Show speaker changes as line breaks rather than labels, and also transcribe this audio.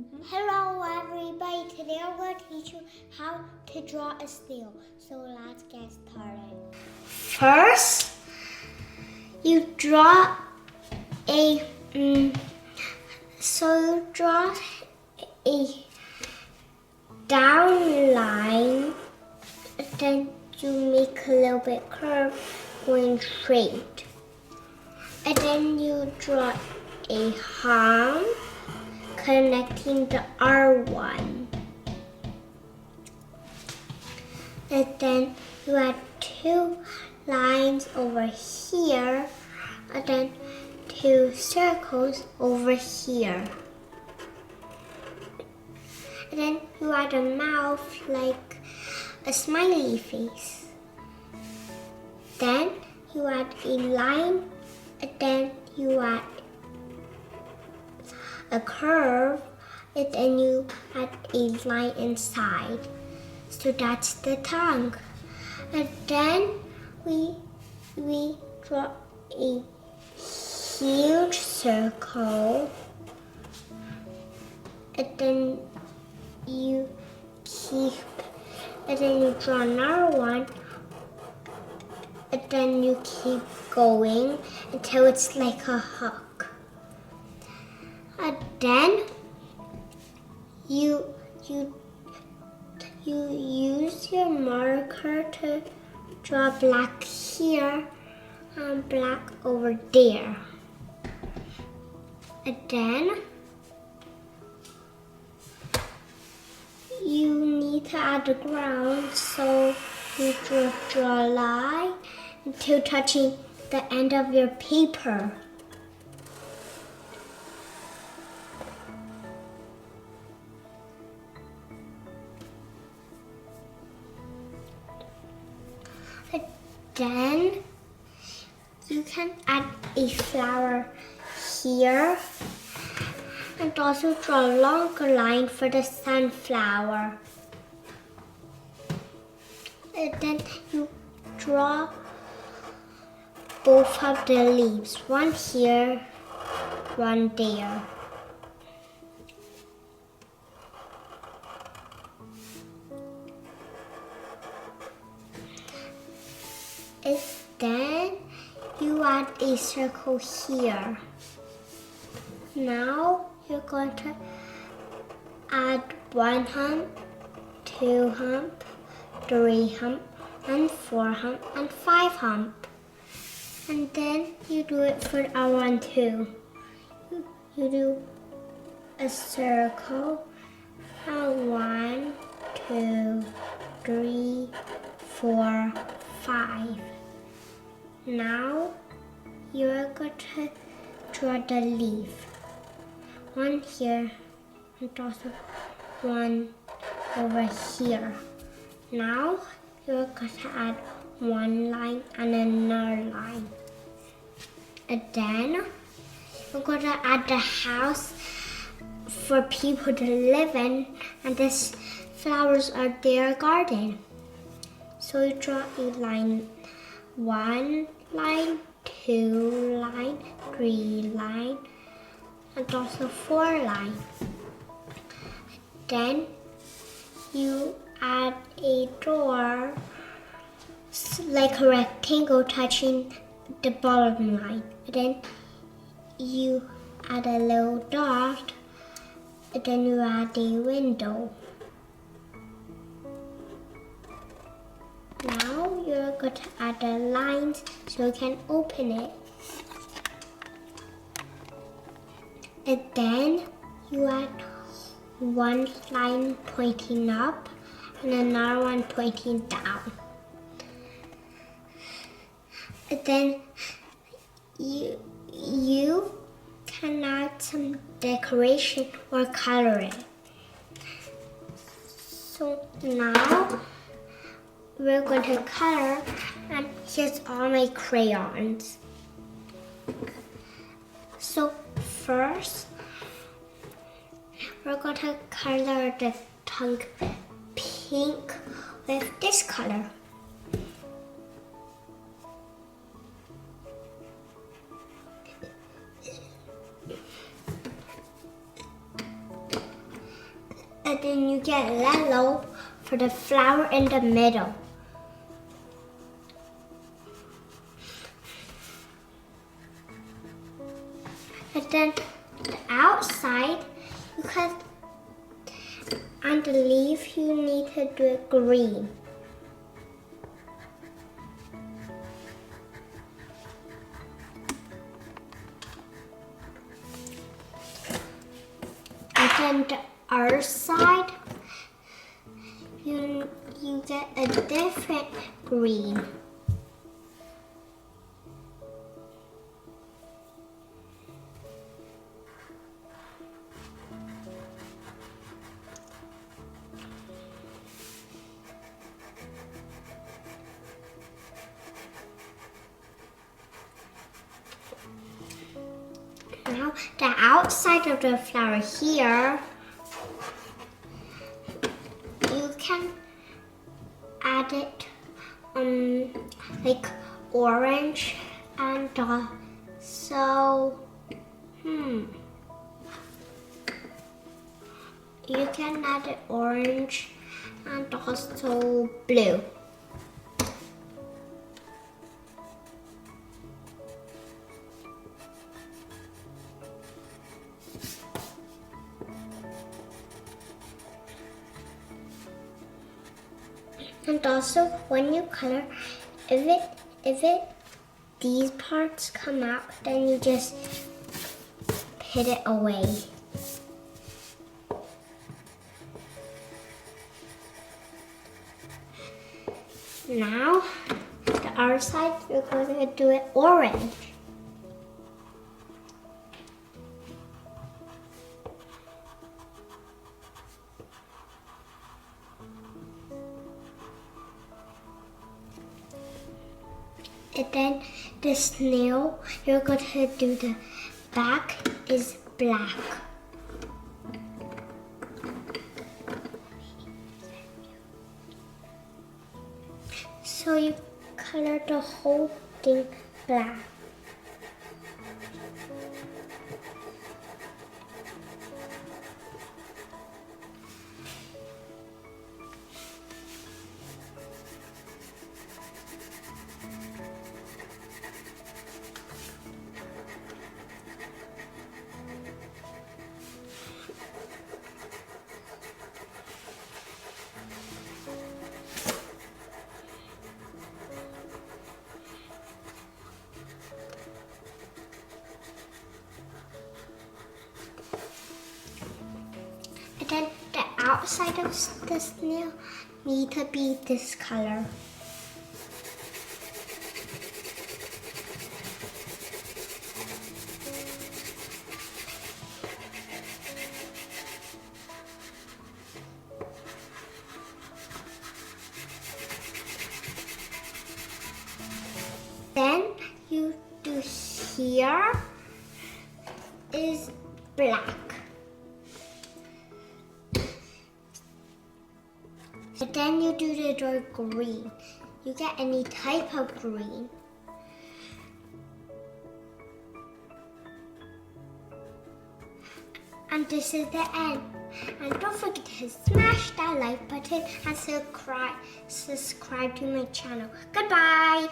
Hello everybody, today I'm going to teach you how to draw a snail. So let's get started. First, you draw a down line, then you make a little bit curve going straight. And then you draw a hump connecting the R1. And then you add two lines over here, and then two circles over here. And then you add a mouth like a smiley face. Then you add a line, and then you add a curve, and then you add a line inside. So that's the tongue. And then we draw a huge circle, and then you draw another one, and then you keep going until it's like a hook. And then you use your marker to draw black here and black over there. And then you need to add the ground, so you draw a line until touching the end of your paper. Then you can add a flower here and also draw a longer line for the sunflower. And then you draw both of the leaves, one here, one there. And then you add a circle here. Now you're going to add one hump, two hump, three hump, and four hump, and five hump. And then you do it for R1 too. You do a circle, and 1, 2, 3, 4, 5. Now you're going to draw the leaf. One here and also one over here. Now you're going to add one line and another line. And then we're going to add the house for people to live in, and these flowers are their garden. So you draw a line, one line, two line, three line, and also four line. Then you add a door like a rectangle touching the bottom line. And then you add a little dot, and then you add a window. Now you're going to add the lines so you can open it. And then you add one line pointing up and another one pointing down. And then you can add some decoration or color it. So now we're going to color, and here's all my crayons. So first, we're going to color the tongue pink with this color. then you get yellow for the flower in the middle. And then the outside, because on the leaf you need to do it green. And then the other side, you get a different green. Now the outside of the flower here, you can add it like orange and so you can add it orange and also blue. And also, when you color, if these parts come out, then you just put it away. Now, the other side, you're going to do it orange. And then the snail, you're going to do the back is black. So you color the whole thing black. And then the outside of the snail need to be this color. Then you do here is black. And then you do the dark green. You get any type of green. And this is the end. And don't forget to smash that like button and subscribe to my channel. Goodbye.